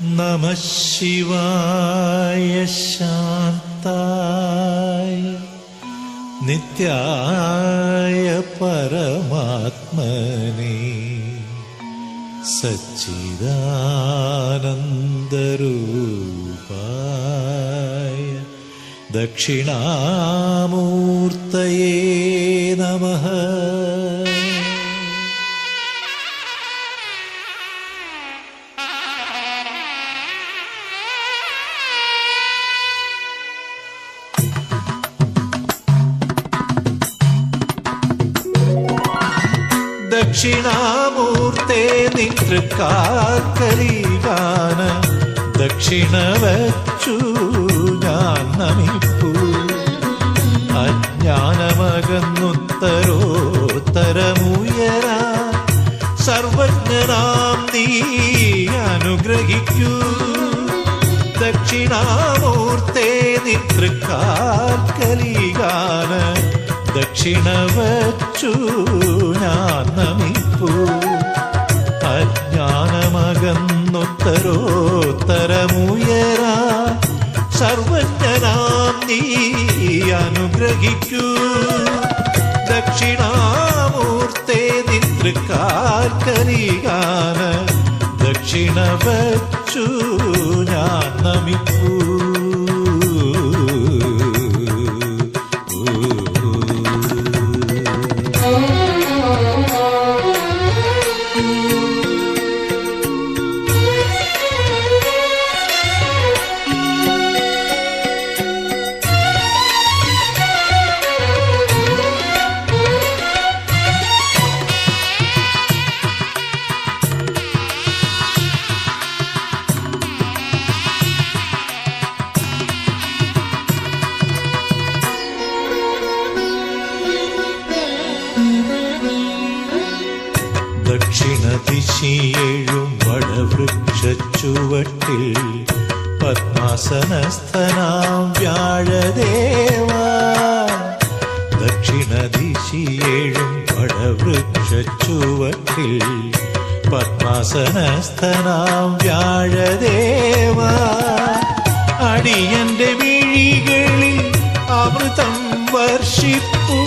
നമഃ ശിവായ ശാന്തായ നിത്യായ പരമാത്മനേ സച്ചിദാനന്ദരൂപായ ദക്ഷിണാമൂർത്തയേ നമഃ. ദക്ഷിണാമൂർത്തേ നിതൃക്കാക്കലികാന ദക്ഷിണ വച്ചു ഞാൻ നമിപ്പൂ. അജ്ഞാനമകന്നുത്തരോത്തരമുയരാ സർവജ്ഞനാം നീ അനുഗ്രഹിക്കൂ. ദക്ഷിണാമൂർത്തേ നിതൃക്കാക്കലികാന ദക്ഷിണ വച്ചു ഞാൻ നമിപ്പൂ. അജ്ഞാനമകന്നുത്തരോത്തരമുയരാ സർവജ്ഞനാം നീ അനുഗ്രഹിക്കൂ. ദക്ഷിണാമൂർത്തേ നിതൃക്കാൽക്കലികാന ദക്ഷിണ വച്ചു ഞാൻ നമിപ്പൂ. ദക്ഷിണദിശിയേഴും വടവൃക്ഷച്ചുവട്ടിൽ പദ്മാസനസ്ഥനാം വ്യാഴദേവാ. ദക്ഷിണദിശിയേഴും വടവൃക്ഷച്ചുവട്ടിൽ പദ്മാസനസ്ഥനാം വ്യാഴദേവാ. അടിയന്റെ മിഴികളിൽ അമൃതം വർഷിപ്പു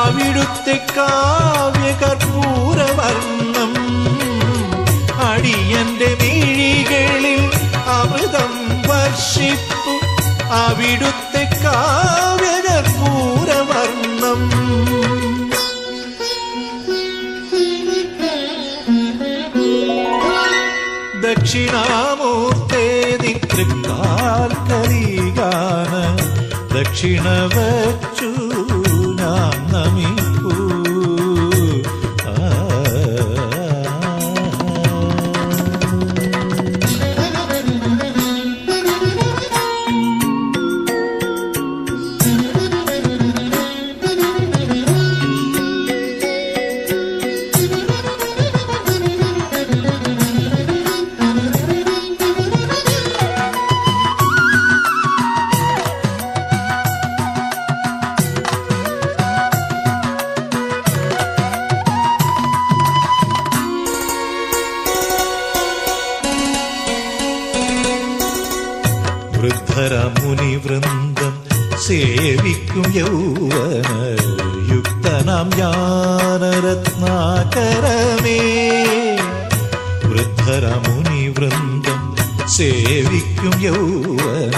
അവിടുത്തെ കാവ്യകർപ്പൂരവർണ്ണം. അടിയന്റെ മിഴികളിൽ അമൃതം വർഷിപ്പു അവിടുത്തെ കാവ്യകർപ്പൂരവർണ്ണം. ദക്ഷിണാമൂർത്തേ നിതൃക്കാൽക്കലികാന ദക്ഷിണ വച്ചു ഞാൻ നമിപ്പൂ. വൃദ്ധരമുനിവൃന്ദം സേവിക്കും യൗവന യുക്തനാം ജ്ഞാനരത്നാകരമേ. വൃദ്ധരമുനിവൃന്ദം സേവിക്കും യൗവന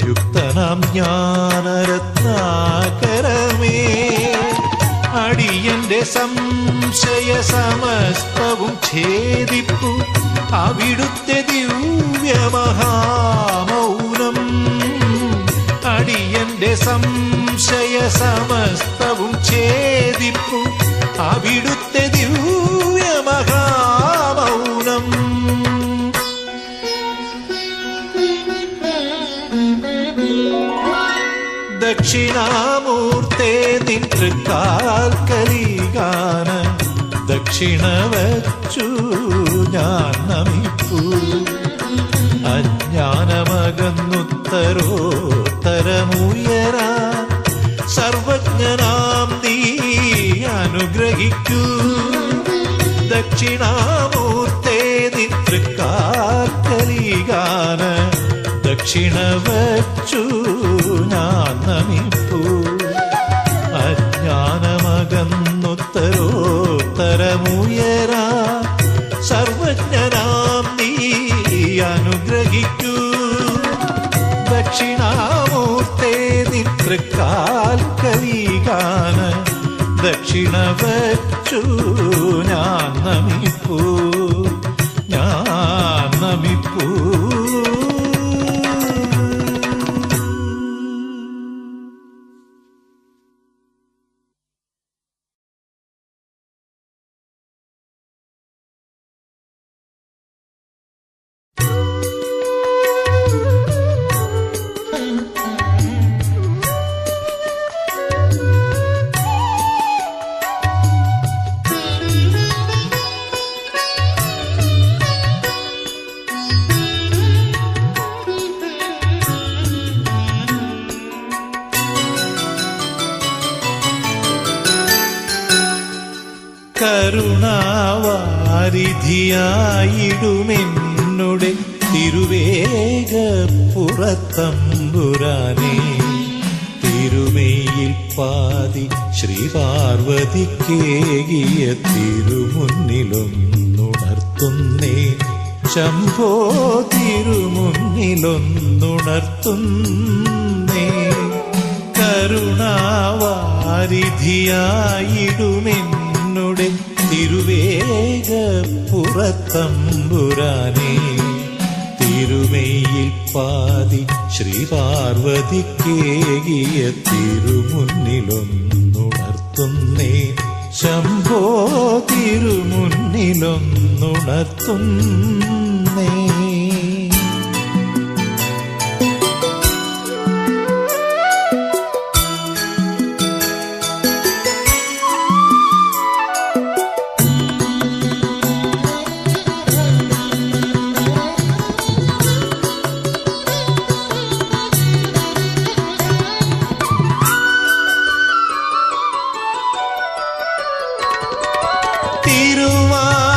യുക്തനാം ജ്ഞാനരത്നാകരമേ. അടിയന്റെ സംശയ സമസ്തവും ഛേദിപ്പു അവിടുത്തെ ദിവ്യമഹാമൗനം. അടിയന്റെ സംശയ സമസ്തവും ഛേദിപ്പു അവിടുത്തെ ദിവ്യമഹാമൗനം. ദക്ഷിണാമൂർത്തേ നിതൃക്കാൽക്കലികാന ദക്ഷിണ വച്ചു ഞാൻ നമിപ്പൂ. അജ്ഞാനമകന്നുത്തരോത്തരമുയരാ സർവജ്ഞനാം നീ അനുഗ്രഹിക്കൂ. ദക്ഷിണാമൂർത്തേ നിതൃക്കാൽക്കലികാന ദക്ഷിണ വച്ചു ഞാൻ നമിപ്പൂ. അജ്ഞാനമകന്നുത്തരോത്തരമുയരാ സർവജ്ഞനാം നീ അനുഗ്രഹിക്കൂ. ദക്ഷിണാമൂർത്തേ നിതൃക്കാൽക്കലീകാന ദക്ഷിണ വച്ചു ഞാൻ നമിപ്പൂ, ഞാൻ നമിപ്പൂ. കരുണാവാരിധിയായിടുമെന്നുടെ തിരുവേഗപ്പുറത്തമ്പുരാനേ, തിരുമേയിൽ പാതി ശ്രീപാർവതിക്കേകിയ തിരുമുന്നിലൊന്നുണർത്തുന്നേ ശംഭോ, തിരുമുന്നിലൊന്നുണർത്തുന്നേ. കരുണാവാരിധിയായിടുമെന്നുടെ തിരുവേഗപ്പുറത്തമ്പുരാനേ, തിരുമേയിൽ പാതി ശ്രീപാർവതിക്കേകിയ തിരുമുന്നിലൊന്നുണർത്തുന്നേ ശംഭോ, തിരുമുന്നിലൊന്നുണർത്തുന്നേ.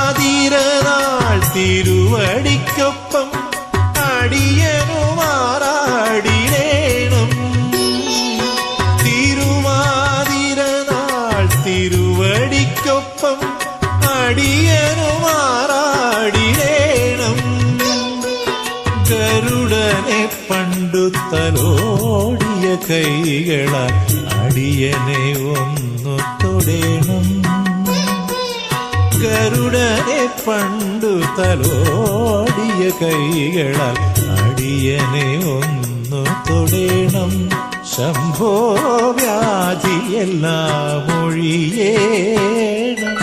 തിരുവാതിരനാൾ തിരുവടിക്കൊപ്പം അടിയനുമാറാടിടേണം. തിരുവാതിരനാൾ തിരുവടിക്കൊപ്പം അടിയനുമാറാടിടേണം. ഗരുഡനെ പണ്ടു തലോടിയ കൈകളാൽ അടിയനെ ഒന്നു തൊടേണം. ഗരുഡനെ പണ്ടു തലോടിയ കൈകളാൽ അടിയനെ ഒന്നു തൊടേണം. ശംഭോ, വ്യാധിയെല്ലാം ഒഴിയേണം.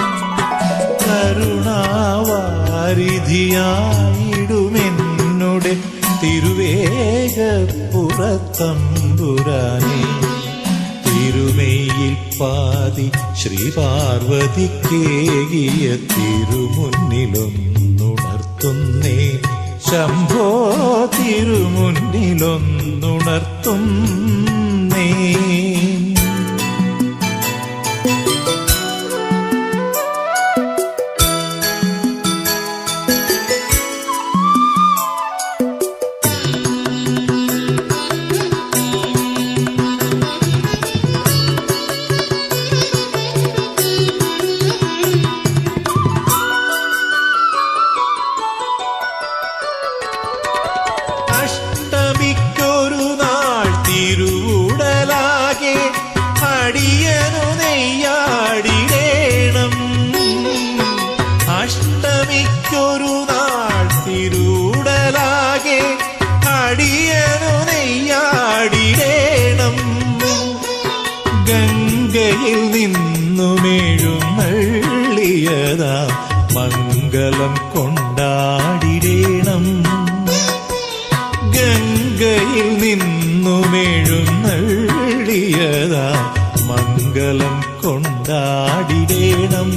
കരുണാവാരിധിയായിടുമെന്നുടെ തിരുവേഗപ്പുറത്തമ്പുരാനേ, തിരുമേയിൽ പാതി ശ്രീപാർവതിക്കേകിയ തിരുമുന്നിലൊന്നുണർത്തുന്നേ ശംഭോ, തിരുമുന്നിലൊന്നുണർത്തുന്നേ. അടിയനു നെയ്യാടിടേണം. അഷ്ടമിക്കൊരു നാൾ തിരുടലാകെ അടിയനു നെയ്യാടിടേണം. ഗംഗയിൽ നിന്നുമെഴുന്നള്ളിയതാ മംഗളം കൊണ്ടാടിടേണം. ഗംഗയിൽ നിന്നുമെഴുന്നള്ളിയതാ മംഗളം കൊണ്ടാടിടേണം.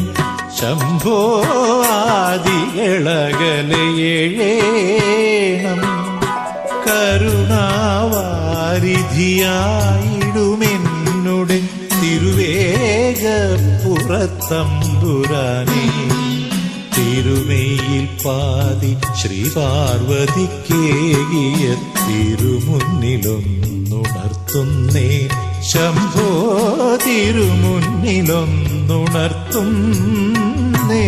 ശംഭോ, ആദികളകലയേഴേണം. കരുണാവാരിധിയായിടുമെന്നുടെ തിരുവേഗപ്പുറത്തമ്പുരാനേ, തിരുമേയിൽ പാതി ശ്രീപാർവതിക്കേകിയ തിരുമുന്നിലൊന്നുണർത്തുന്നേ ശംഭോ തിരുമുന്നിലൊന്നുണർത്തുന്നേ.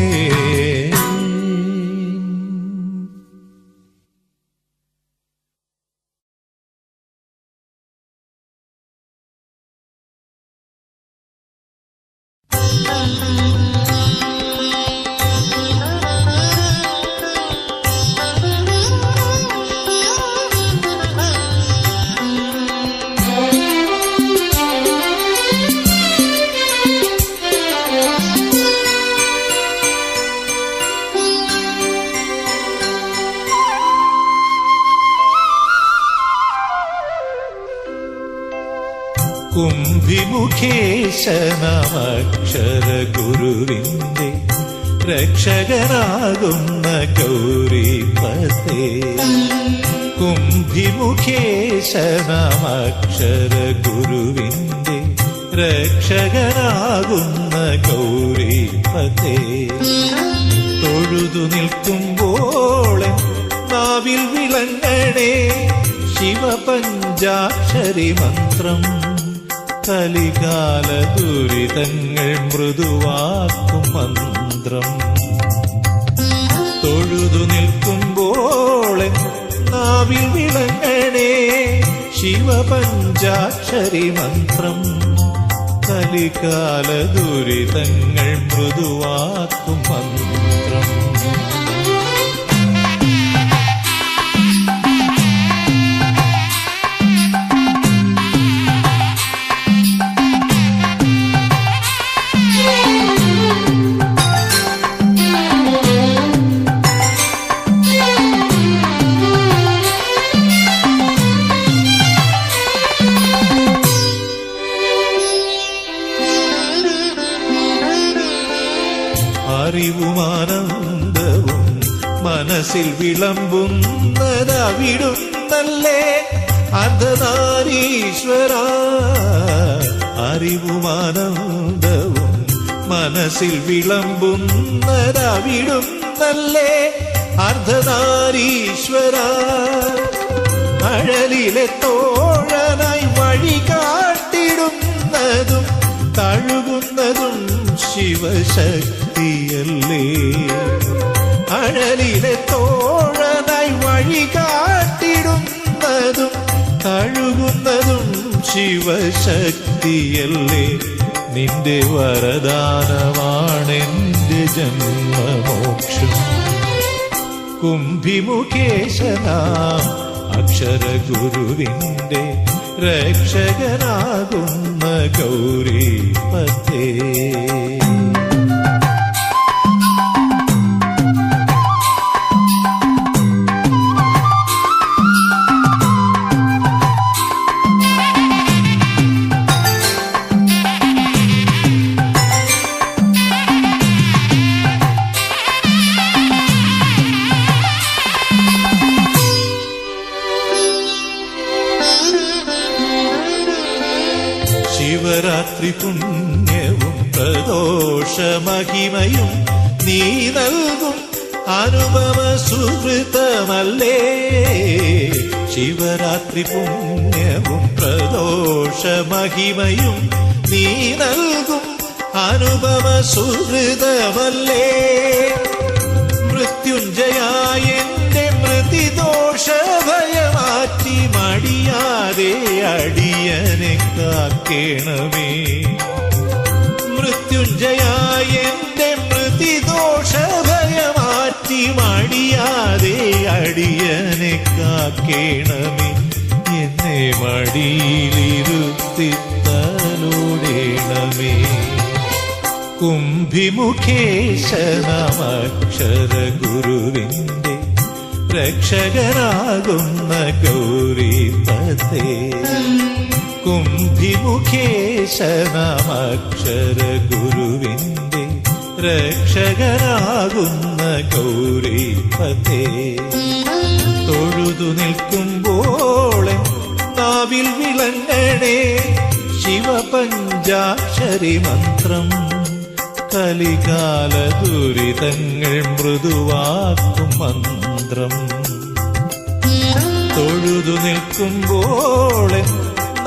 കുംഭിമുഖേശനമക്ഷരഗുരുവിന്റെ രക്ഷകനാകുന്ന ഗൗരീപതേ. കുംഭിമുഖേശനമക്ഷരഗുരുവിന്റെ രക്ഷകനാകുന്ന ഗൗരീപതേ. തൊഴുതു നിൽക്കുമ്പോളെ നാവിൽ വിളങ്ങണേ ശിവപഞ്ചാക്ഷരി മന്ത്രം. കലികാല ദുരിതങ്ങൾ മൃദുവാക്കും മന്ത്രം. തൊഴുതു നിൽക്കുമ്പോൾ നാവിൽ വിളങ്ങണേ ശിവപഞ്ചാക്ഷരി മന്ത്രം. കലികാല ദുരിതങ്ങൾ മൃദുവാക്കും മന്ത്രം. അറിവുമാനന്ദവും മനസ്സിൽ വിളമ്പുന്നതവിടുന്നല്ലേ അർദ്ധനാരീശ്വര. അറിവുമാനന്ദവും മനസ്സിൽ വിളമ്പുന്നതവിടുന്നല്ലേ അർദ്ധനാരീശ്വര. അഴലിലെ തോഴനായി വഴി കാട്ടിടുന്നതും തഴുകുന്നതും ശിവശക്തിയല്ലേ. അഴലിലെ തോഴനായി വഴി കാട്ടിടുന്നതും തഴുകുന്നതും ശിവശക്തിയല്ലേ. നിന്റെ വരദാനമാണെന്റെ ജന്മമോക്ഷം. കുംഭിമുഖേശനാം അക്ഷരഗുരുവിന്റെ രക്ഷകനാകുന്ന ഗൗരീപതേ. ശിവരാത്രി പുണ്യവും പ്രദോഷമഹിമയും നീ നൽകും അനുപമ സുഹൃതമല്ലേ. ശിവരാത്രി പുണ്യവും പ്രദോഷമഹിമയും നീ നൽകും അനുപമ സുഹൃതമല്ലേ. മൃത്യുഞ്ജയായ എന്റെ മൃതിദോഷഭയമാറ്റി മടിയാതെ അടിയനെ കാക്കേണമേ. മൃത്യുഞ്ജയായ എന്റെ മൃതിദോഷഭയമാറ്റി മടിയാതെ അടിയനെ കാക്കേണമേ. എന്നെ മടിയിലിരുത്തി തലോടേണമേ. കുംഭിമുഖേശനമക്ഷരഗുരുവിന്റെ രക്ഷകനാകുന്ന ഗൗരീപതേ. കുംഭിമുഖേശനമക്ഷരഗുരുവിന്റെ രക്ഷകനാകുന്ന ഗൗരീപതേ. തൊഴുതു നിൽക്കുമ്പോൾ നാവിൽ വിളങ്ങണേ ശിവപഞ്ചാക്ഷരി മന്ത്രം. കലികാല ദുരിതങ്ങൾ മൃദുവാക്കും മന്ത്രം. തൊഴുതു നിൽക്കുമ്പോൾ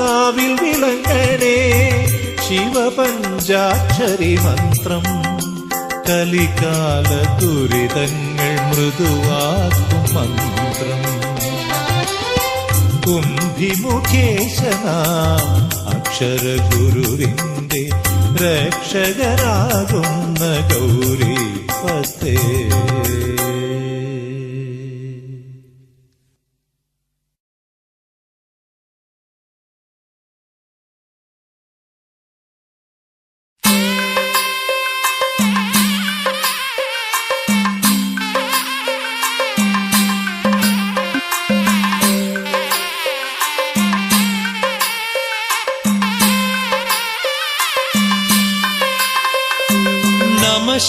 നാവിൽ വിളങ്ങണേ ശിവപഞ്ചാക്ഷരി മന്ത്രം. കലികാല ദുരിതങ്ങൾ മൃദുവാക്കും മന്ത്രം. കുംഭിമുഖേശനാം അക്ഷരഗുരുവിന്റെ രക്ഷകനാകുന്ന ഗൗരീപതേ.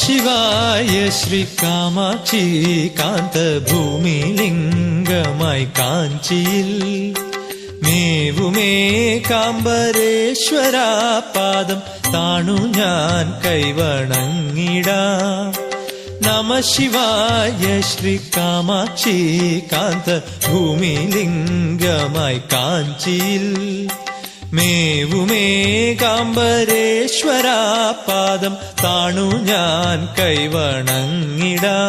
ശിവായ ശ്രീ കാമാക്ഷി കാന്തഭൂമി ലിംഗമായി കാഞ്ചിയിൽ മേവുമേ കാമ്പരേശ്വര പാദം താണു ഞാൻ കൈവണങ്ങിടാം. നമ ശിവായ ശ്രീ കാമാക്ഷി കാന്തഭൂമി ലിംഗമായി കാഞ്ചിയിൽ മേവുമേ കാമ്പരേശ്വര പാദം താണു ഞാൻ കൈവണങ്ങിടാം.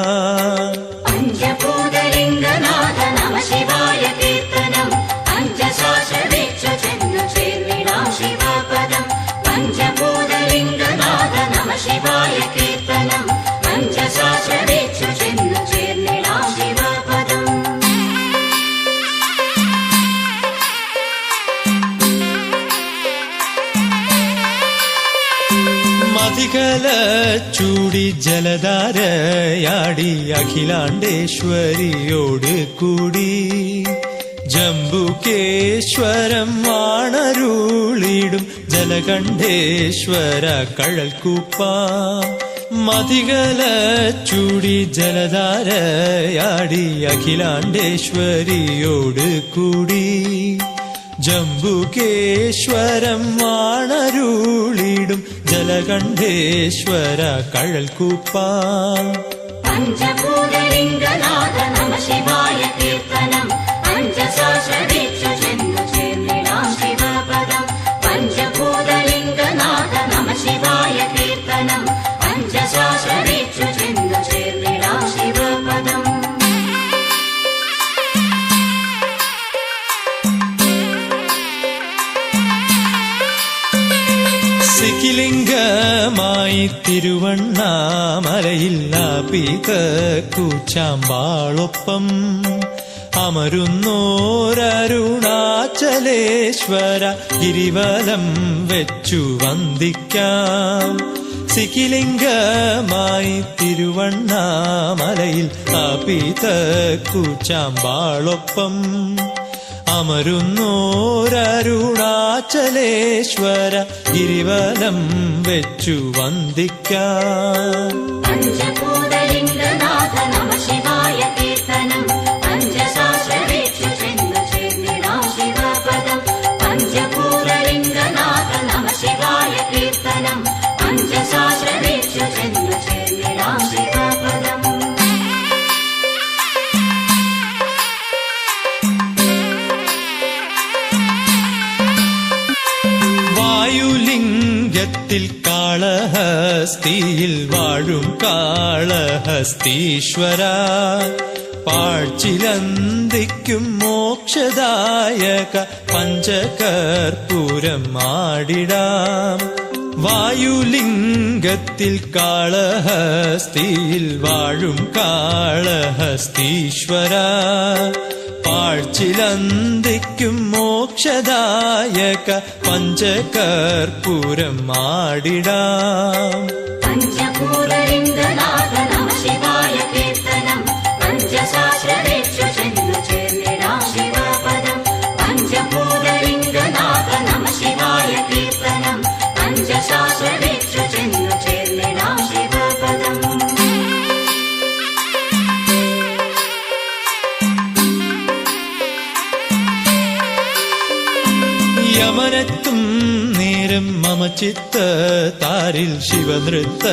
പഞ്ചഭൂതലിംഗനാഥ നമ ശിവായ കീർത്തനം പഞ്ചശാസ്ത്രദീക്ഷ ചെന്നു ചേർന്നിടാം ശിവപദം. പഞ്ചഭൂതലിംഗനാഥ നമ ശിവായ കീർത്തനം പഞ്ചശാസ്ത്രദീക്ഷ ചെന്നു ചേർന്നിടാം ശിവപദം. മതികല ചൂടി ജലധാരയാടി അഖിലാണ്ടേശ്വരിയോട് കൂടി ജംബുകേശ്വരം വാണരുളിടും ജലകണ്ഠേശ്വര കഴൽക്കുപ്പ. മതികല ചൂടി ജലധാരയാടി അഖിലാണ്ടേശ്വരിയോട് കൂടി ജംബുകേശ്വരം വാണരുളിടും ജലകണ്ഠേശ്വര കഴൽക്കുപ്പ. പഞ്ചഭൂതലിംഗനാഥ നമ ശിവായ കീർത്തനം പഞ്ചശാസ്ത്രദീക്ഷ ചെന്നു ചേർന്നിടാം ശിവപദം. പഞ്ചഭൂതലിംഗനാഥ നമ ശിവായ കീർത്തനം പഞ്ചശാസ്ത്രദീക്ഷ ചെന്നു ചേർന്നിടാം ശിവപദം. സിക്കിലിംഗമായി തിരുവണ്ണാമലയിൽ നാപിക കൂച്ചാമ്പാളൊപ്പം അമരുന്നോരരുണാചലേശ്വര ഗിരിവലം വെച്ചു വന്ദിക്കാം. സിക്കിലിംഗമായി തിരുവണ്ണാമലയിൽ നാപിക കൂച്ചാമ്പാളൊപ്പം അമരുന്നോരരുണാചലേശ്വര ഗിരിവലം വെച്ചു വന്ദിക്കാം. പഞ്ചഭൂതലിംഗനാഥ നമ ശിവായ കീർത്തനം പഞ്ചശാസ്ത്രദീക്ഷ ചെന്നു ചേർന്നിടാം ശിവപദം. പഞ്ചഭൂതലിംഗനാഥ നമ ശിവായ കീർത്തനം പഞ്ചശാസ്ത്രദീക്ഷ ചെന്നു ചേർന്നിടാം ശിവപദം. വായുലിംഗത്തിൽ കാളഹസ്തിയിൽ വാഴും കാളഹസ്തീശ്വര പാഴ്ചിലന്തിക്കും മോക്ഷദായക പഞ്ചകർപ്പൂരം ആടിടാം. വായുലിംഗത്തിൽ കാളഹസ്തിയിൽ വാഴും കാളഹസ്തീശ്വര പാഴ്ചിലന്തിക്കും മോക്ഷദായക പഞ്ചകർപ്പൂരം ആടിടാം. പഞ്ചഭൂതലിംഗനാഥ നമ ശിവായ കീർത്തനം പഞ്ചശാസ്ത്രദീക്ഷ ചെന്നു ചേർന്നിടാം ശിവപദം. പഞ്ചഭൂതലിംഗനാഥ നമ ശിവായ കീർത്തനം പഞ്ചശാസ്ത്രദീക്ഷ ചെന്നു ചേർന്നിടാം ശിവപദം. യമനെത്തും നേരം മമ ചിത്ത താരിൽ ശിവനൃത്ത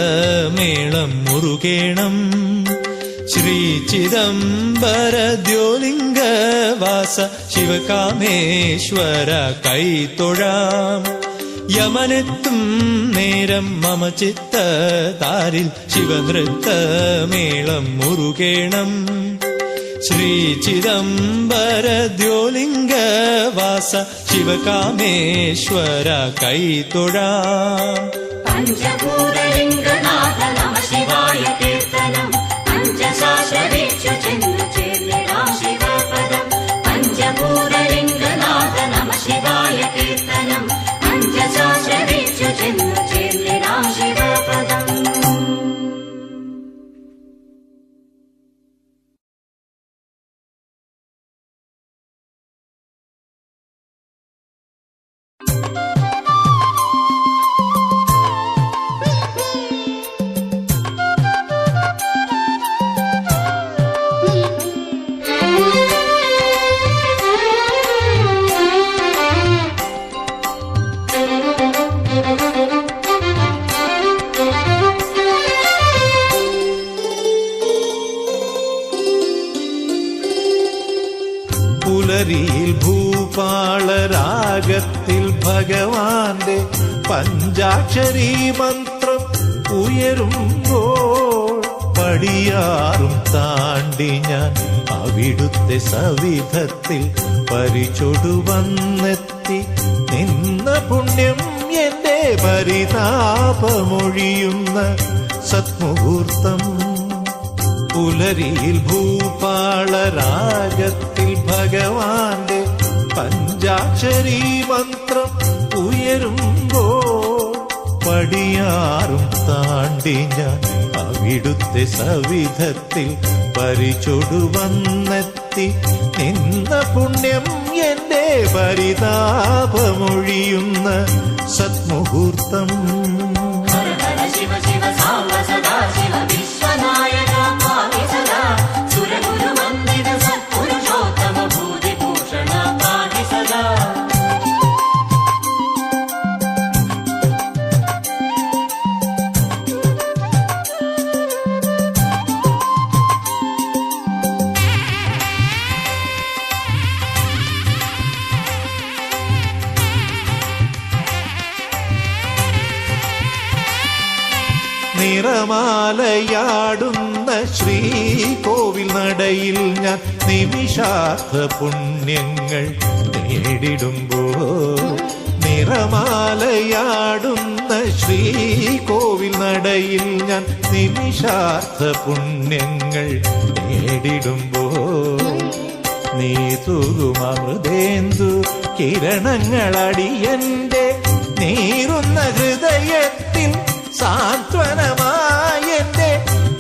മേളം മുറുകേണം. ശ്രീ ചിദംബര ദ്യോലിംഗവാസ ശിവകാമേശ്വര കൈത്തൊഴാം. യമനെത്തും നേരം മമ ചിത്ത താരിൽ ശിവനൃത്ത മേളം മുറുകേണം. ശ്രീ ചിദംബര ദ്യോലിംഗവാസ ശിവകാമേശ്വര കൈത്തൊഴാം. പഞ്ചഭൂതലിംഗനാഥ നമ ശിവായ കീർത്തനം പഞ്ചസഹസ്രദീക്ഷു ചെന്നു ചേർന്നിടാം ശിവപദം. പഞ്ചഭൂതലിംഗനാഥ നമ ശിവായ കീർത്തനം പഞ്ചസഹസ്രദീക്ഷു ചെന്നു ചേർന്നിടാം ശിവപദം. പുലരിയിൽ ഭൂപാളരാഗത്തിൽ ഭഗവാന്റെ പഞ്ചാക്ഷരീ മന്ത്രം ഉയരുമ്പോൾ പടിയാറും താണ്ടി ഞാൻ അവിടുത്തെ സവിധത്തിൽ പരിചൊടുവന്നെത്തി നിന്ന പുണ്യം എന്റെ പരിതാപമൊഴിയുന്ന സത്മുഹൂർത്തം. പുലരിയിൽ ഭൂപാളരാഗത്തിൽ ഭഗവാന്റെ പഞ്ചാക്ഷരീ മന്ത്രം ഉയരുമ്പോൾ പടിയാറും താണ്ടി ഞാൻ അവിടുത്തെ സവിധത്തിൽ പരിചൊടുവന്നെത്തി നിന്ന പുണ്യം എന്റെ പരിതാപമൊഴിയുന്ന സത്മുഹൂർത്തം. ശിവ ശിവ സാംബ സദാ ശിവ വിശ്വനായക പാഹി സദാ സുരഗുരു വന്ദിത സത്പുരുഷോത്തമ ഭൂതിഭൂഷണ പാഹി സദാ. നിറമാലയാടുന്ന ശ്രീകോവിൽ നടയിൽ ഞാൻ നിമിഷാർത്ഥ പുണ്യങ്ങൾ നേടിടുമ്പോൾ നിറമാലയാടുന്ന ശ്രീകോവിൽ നടയിൽ ഞാൻ നിമിഷാർത്ഥ പുണ്യങ്ങൾ നേടിടുമ്പോൾ നീ തൂകുമൃതേന്ദു കിരണങ്ങളടിയന്റെ നീറുന്ന ഹൃദയത്തിൽ സാന്ത്വനമായെന്റെ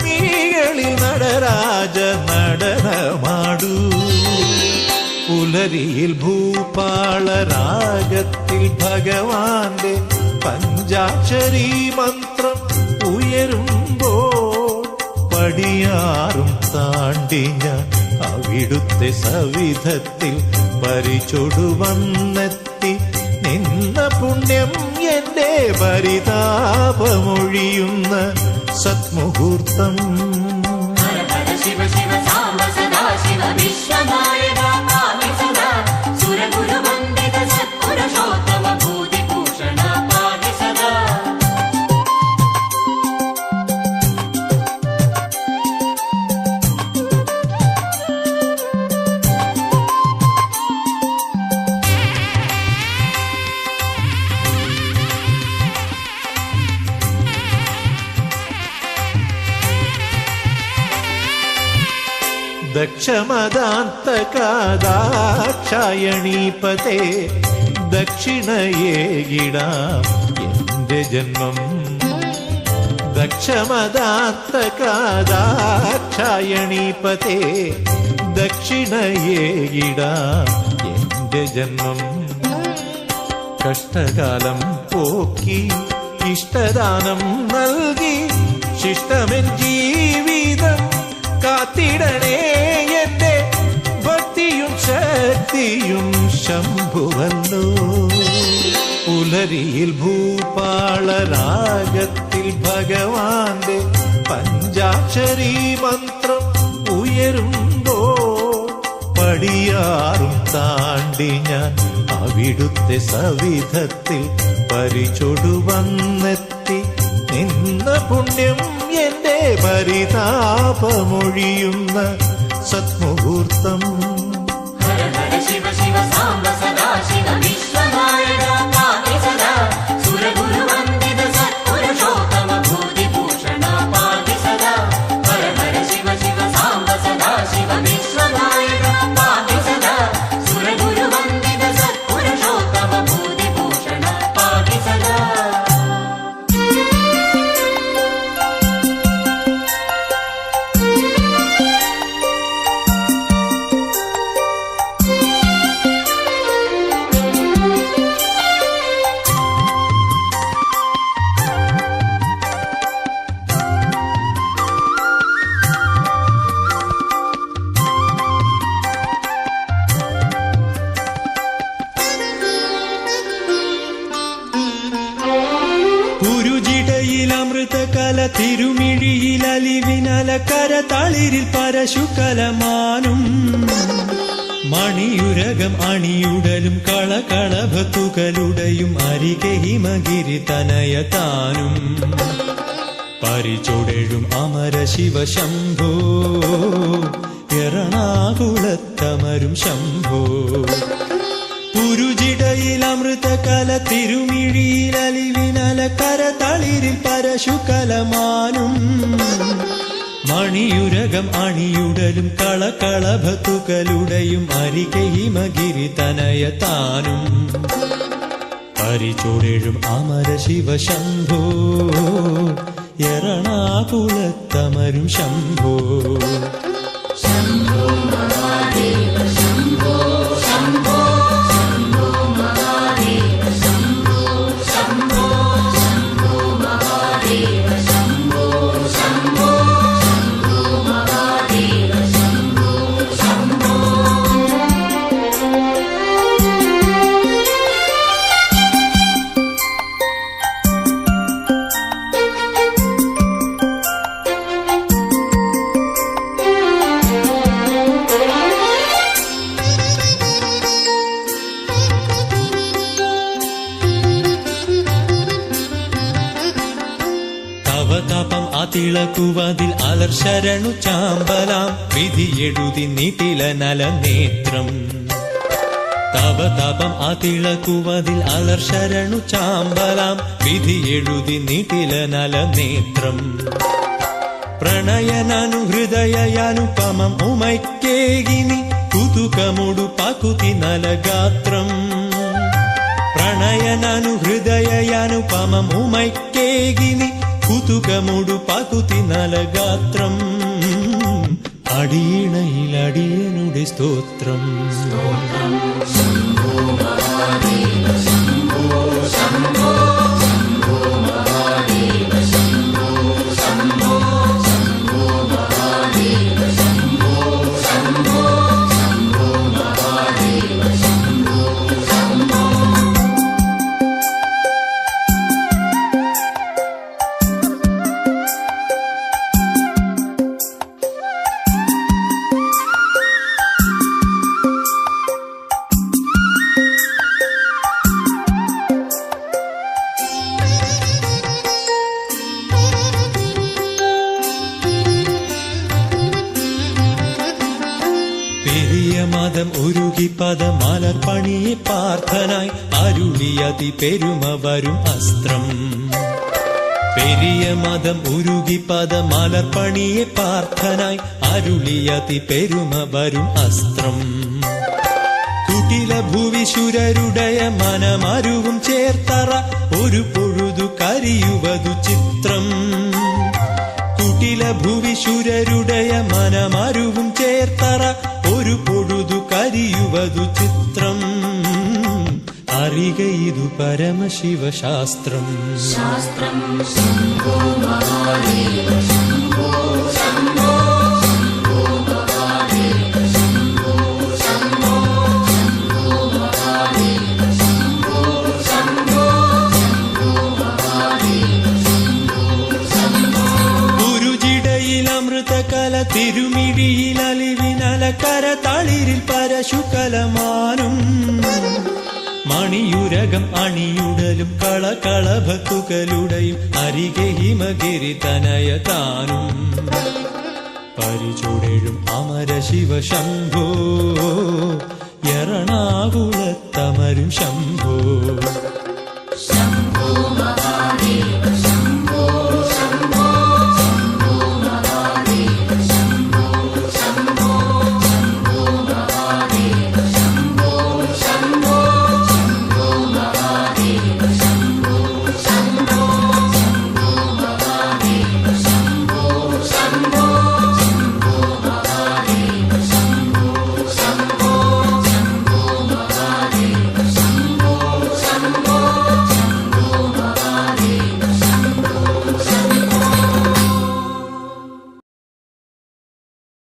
മിഴികളിൽ നടരാജ നടനമാടൂ. പുലരിയിൽ ഭൂപാളരാഗത്തിൽ ഭഗവാന്റെ പഞ്ചാക്ഷരീ മന്ത്രം ഉയരുമ്പോൾ പടിയാറും താണ്ടി ഞാൻ അവിടുത്തെ സവിധത്തിൽ പരിചൊടുവന്നെത്തി നിന്ന പുണ്യം എന്റെ പരിതാപമൊഴിയുന്ന സത്മുഹൂർത്തം. ശിവ ശിവ സാംബ സദാ ശിവ വിശ്വനായക പാഹി സദാ സുരഗുരു വന്ദിത സത്പുരുഷോത്തമ ഭൂതിഭൂഷണ പാഹി സദാ. ദക്ഷമദാന്തകാദാക്ഷായണീപതേ ദക്ഷിണയേകിടാം എന്റെ ജന്മം. ദക്ഷമദാന്തകാദാക്ഷായണീപതേ ദക്ഷിണയേകിടാം എന്റെ ജന്മം. കഷ്ടകാലം പോക്കി ഇഷ്ടദാനം നൽകി ശിഷ്ടമെൻ ജീവിതം കാത്തിടണേ എന്റെ ഭക്തിയും ശക്തിയും ശംഭുവല്ലോ. പുലരിയിൽ ഭൂപാളരാഗത്തിൽ ഭഗവാന്റെ പഞ്ചാക്ഷരി മന്ത്രം ഉയരുമ്പോ പടിയാറും താണ്ടി ഞാൻ അവിടുത്തെ സവിധത്തിൽ പരിചൊടുവന്നെത്തി നിന്ന പുണ്യം എന്റെ പരിതാപമൊഴിയുന്ന സത്മുഹൂർത്തം. ഹര ഹര ശിവ ശിവ സാംബ സദാ ശിവ വിശ്വനായക പാഹി സദാ സുരഗുരുവന്ദിത സത്പുരുഷോത്തമ ഭൂതിഭൂഷണ പാഹി സദാ. ഹര ഹര ശിവ ശിവ സാംബ സദാ ശിവ വിശ്വനായക പാഹി സദാ സുരഗുരുവന്ദിത സത്പുരുഷോത്തമ ഭൂതിഭൂഷണ പാഹി സദാ. കുരുജിടയിൽ അമൃതകല തിരുമിഴിയിൽ അലിവിനലക്കര തളിരിൽ പരശുകലമാനും മണിയുരകം അണിയുടലും കളകളഭത്തുകളുടെയും അരികെ ഹിമഗിരി തനയതാനും പരിചൊടഴും അമര ശിവ ശംഭോ എറണാകുളത്തമരും ശംഭോ. കുരുജിടയിൽ അമൃതകല തിരുമിഴിയിൽ അലിവിനലക്കര തളിരിൽ പരശുകലമാനും മണിയുരകം അണിയുടലും കളകളഭത്തുകളുടെയും അരികെ ഹിമഗിരി തനയതാനും പരിചൊടഴും അമര ശിവ ശംഭോ എറണാകുളത്തമരും ശംഭോ. ശംഭോ മഹാദേവ ശംഭോ ശംഭോ ശംഭോ മഹാദേവ ശംഭോ ശംഭോ ശംഭോ മഹാദേവ ശംഭോ ശംഭോ ശംഭോ മഹാദേവ ശംഭോ ശംഭോ. തവതപം അതിളകുവതിൽ അലർശരണു ചാമ്പലാം വിധിയെഴുതി നീട്ടില നലനേത്രം. തവതപം അതിളകുവതിൽ അലർശരണു ചാമ്പലാം വിധിയെഴുതി നീട്ടില നലനേത്രം. പ്രണയനനുഹൃദയനുപമം ഉമൈക്കേകിനി കുതുകമുടു പകുതി നലഗാത്രം. പ്രണയനനുഹൃദയനുപമം ഉമൈക്കേകിനി കുതുകമുടു പകുതി നലഗാത്രം. അടിയിണയിൽ അടിയനുടെ സ്തോത്രം. ശംഭോ മഹാദേവ ശംഭോ ശംഭോ ശംഭോ മഹാദേവ ശംഭോ ശംഭോ ശംഭോ മഹാദേവ ശംഭോ ശംഭോ ശംഭോ മഹാദേവ ശംഭോ ശംഭോ. പെരിയ മതം ഉരുകി പദമലർ പണിയെ പാർത്ഥനായി അരുളിയതി പെരുമ വരും അസ്ത്രം. പെരിയ മതം ഉരുകി പദമലർ പണിയെ പാർത്ഥനായി അരുളിയതി പെരുമ വരും അസ്ത്രം. കുടില ഭുവിശുരരുടയ മനമരുവും ചേർത്തറ ഒരു പൊഴുതു കരിയുവതു ചിത്രം. കുടില ഭുവിശുരരുടയ മനമരുവും ചേർത്തറ ഒരു പൊഴുതു കരിയുവതു ചിത്രം. അറിക ഇതു പരമശിവശാസ്ത്രം. ശാസ്ത്രം ശംഭോ മഹാദേവ ശംഭോ ശംഭോ ശംഭോ മഹാദേവ ശംഭോ ശംഭോ ശംഭോ മഹാദേവ ശംഭോ ശംഭോ അമൃതകല തിരുമിഴിയിൽ അലിവിനലക്കര തളിരിൽ പരശുകലമാനും മണിയുരകം അണിയുടലും കളകളഭത്തുകളുടെയും അരികെ ഹിമഗിരി തനയ താനും പരിചുടേഴും അമര ശിവ ശംഭോ എറണാകുളത്തമരും ശംഭോ ശംഭോ